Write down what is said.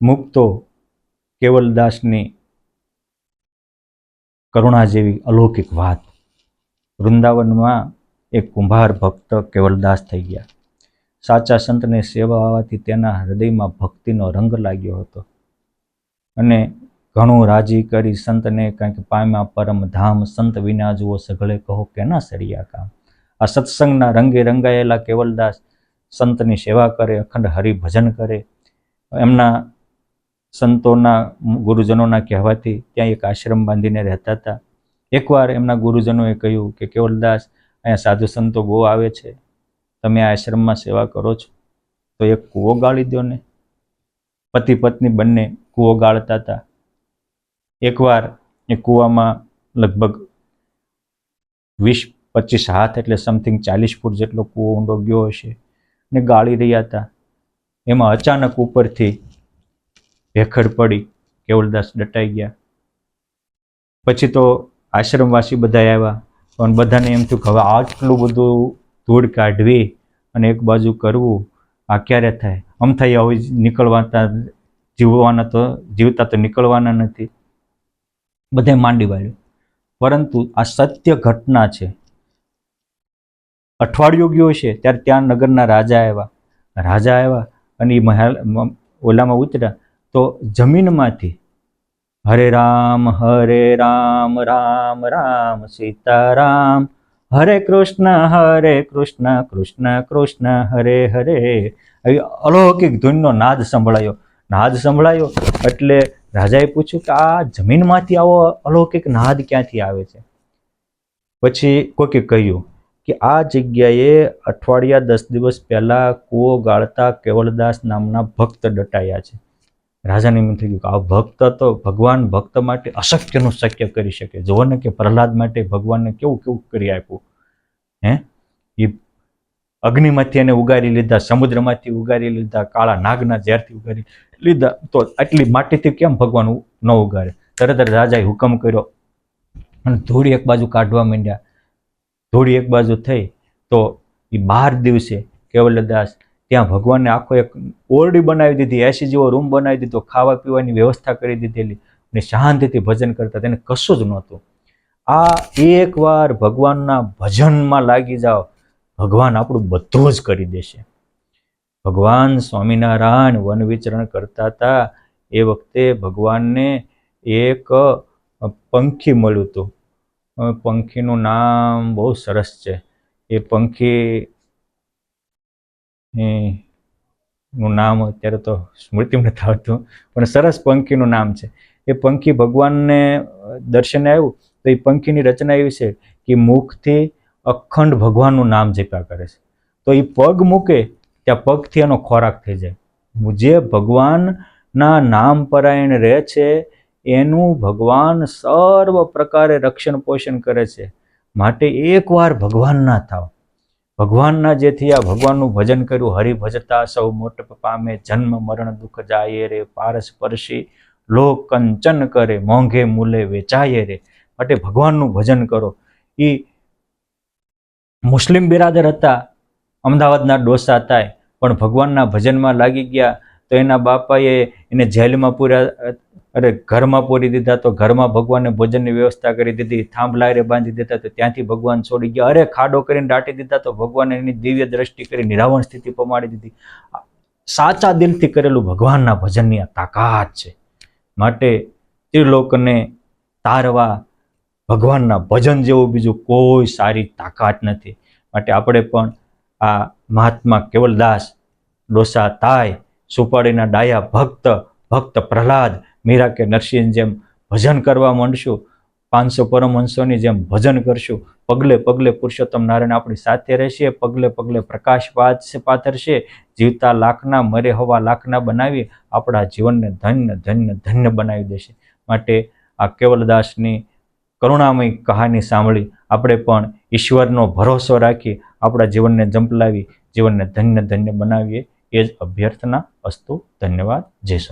મુક્તો કેવલદાસની કરુણા જેવી અલૌકિક વાત। વૃંદાવનમાં એક કુંભાર ભક્ત કેવલદાસ થઈ ગયા। સાચા સંતની સેવા આવવાથી તેના હૃદયમાં ભક્તિનો રંગ લાગ્યો હતો અને ઘણું રાજી કરી સંતને કંઈક પામ્યા પરમ ધામ, સંત વિના જુઓ સઘળે કહો કેના સરિયા કામ। આ સત્સંગના રંગે રંગાયેલા કેવલદાસ સંતની સેવા કરે, અખંડ હરિભજન કરે। એમના સંતોના ગુરુજનોના કહેવાથી ત્યાં એક આશ્રમ બાંધીને રહેતા હતા। એકવાર એમના ગુરુજનોએ કહ્યું કે કેવલદાસ, અહીંયા સાધુ સંતો બહુ આવે છે, તમે આ આશ્રમમાં સેવા કરો છો તો એક કૂવો ગાળી દો ને। પતિ પત્ની બંને કૂવો ગાળતા હતા। એકવાર એ કૂવામાં લગભગ 20-25 હાથ એટલે સમથિંગ 40 ફૂટ જેટલો કૂવો ઊંડો ગયો હશે ને ગાળી રહ્યા હતા। એમાં અચાનક ઉપરથી ભેખડ પડી, કેવલદાસ દટાઈ ગયા। પછી તો આશ્રમવાસી બધા આવ્યા, પણ બધાને એમ થયું કે હવે આટલું બધું ધૂળ કાઢવી અને એક બાજુ કરવું આ ક્યારે થાય? આમ થાય હવે જીવતા તો નીકળવાના નથી। બધે માંડી વાળ્યું, પરંતુ આ સત્ય ઘટના છે। અઠવાડિયું ગયું છે ત્યારે ત્યાં નગરના રાજા આવ્યા અને એ મહેલ ઓલામાં ઉતર્યા તો જમીનમાંથી હરે રામ રામ રામ સીતારામ, હરે કૃષ્ણ કૃષ્ણ કૃષ્ણ હરે હરે, આવી અલૌકિક ધૂનનો નાદ સંભળાયો। એટલે રાજાએ પૂછ્યું કે આ જમીનમાંથી આવો અલૌકિક નાદ ક્યાંથી આવે છે? પછી કોઈકે કહ્યું કે આ જગ્યાએ અઠવાડિયા 10 દિવસ પહેલા કૂવો ગાળતા કેવલદાસ નામના ભક્ત દટાયા છે। રાજાને એમ થઈ ગયું કે આ ભક્ત તો ભગવાન ભક્ત માટે અશક્યનું શક્ય કરી શકે। જુઓ ને કે પ્રહલાદ માટે ભગવાનને કેવું કરી આપ્યું। એ અગ્નિમાંથી એને ઉગારી લીધા, સમુદ્રમાંથી ઉગારી લીધા, કાળા નાગના ઝેરથી ઉગારી લીધા, તો આટલી માટીથી કેમ ભગવાન ન ઉગારે? તરત જ રાજાએ હુકમ કર્યો અને ધૂળી એક બાજુ કાઢવા માંડ્યા। ધૂળી એક બાજુ થઈ તો એ 12 દિવસે કેવલદાસ ત્યાં ભગવાનને આખો એક ઓરડી બનાવી દીધી, એસી જેવો રૂમ બનાવી દીધો, ખાવા પીવાની વ્યવસ્થા કરી દીધેલી અને શાંતિથી ભજન કરતા, તેને કશું જ નહોતું। આ એકવાર ભગવાનના ભજનમાં લાગી જાઓ, ભગવાન આપણું બધું જ કરી દેશે। ભગવાન સ્વામિનારાયણ વન વિચરણ કરતા હતા એ વખતે ભગવાનને એક પંખી મળ્યું હતું। પંખીનું નામ બહુ સરસ છે। એ પંખી નું નામ અત્યારે તો સ્મૃતિમાં નથી આવતું, પણ સરસ પંખીનું નામ છે। એ પંખી ભગવાનને દર્શને આવ્યું તો એ પંખીની રચના એવી છે કે મુખથી અખંડ ભગવાનનું નામ જપ્યા કરે છે। તો એ પગ મૂકે ત્યાં પગથી એનો ખોરાક થઈ જાય। જે ભગવાનના નામ પરાયણ રહે છે એનું ભગવાન સર્વ પ્રકારે રક્ષણ પોષણ કરે છે। માટે એકવાર ભગવાનના થાવ, ભગવાનના જે થયા, ભગવાનનું ભજન કર્યું, હરિભજતા સૌ મોટ પામે, જન્મ મરણ દુઃખ જાય રે, પારસ પરસી લોક કંચન કરે, મોંઘે મૂલે વેચાય રે। માટે ભગવાનનું ભજન કરો। એ મુસ્લિમ બિરાદર હતા, અમદાવાદના ડોસા થાય, પણ ભગવાનના ભજનમાં લાગી ગયા તો એના બાપાએ એને જેલમાં ઘરમાં પૂરી દીધા, તો ઘરમાં ભગવાનને ભોજનની વ્યવસ્થા કરી દીધી, થાંભલારે બાંધી દીધા તો ત્યાંથી ભગવાન છોડી ગયા, અરે ખાડો કરીને દાટી દીધા તો ભગવાને એની દિવ્ય દ્રષ્ટિ કરી નિરાવણ સ્થિતિ પમાડી દીધી। સાચા દિલથી કરેલું ભગવાનના ભજનની આ તાકાત છે। માટે ત્રિલોકને તારવા ભગવાનના ભજન જેવું બીજું કોઈ સારી તાકાત નથી। માટે આપણે પણ આ મહાત્મા કેવલદાસ ડોસા તાય, સુપાડીના ડાયા ભક્ત પ્રહલાદ, મીરા કે નરસિંહ જેમ ભજન કરવા માંડશું, 500 પરમહંસોની જેમ ભજન કરશું, પગલે પગલે પુરુષોત્તમ નારાયણ આપણી સાથે રહેશે, પગલે પગલે પ્રકાશ પાથરશે, જીવતા લાખના મરે હવા લાખના બનાવી આપણા જીવનને ધન્ય ધન્ય ધન્ય બનાવી દેશે। માટે આ કેવલદાસની કરુણામય કહાની સાંભળી આપણે પણ ઈશ્વરનો ભરોસો રાખી આપણા જીવનને ઝંપલાવી જીવનને ધન્ય ધન્ય બનાવીએ, એ જ અભ્યર્થના અસ્તુ। ધન્યવાદ। જય સ્વામિનારાયણ।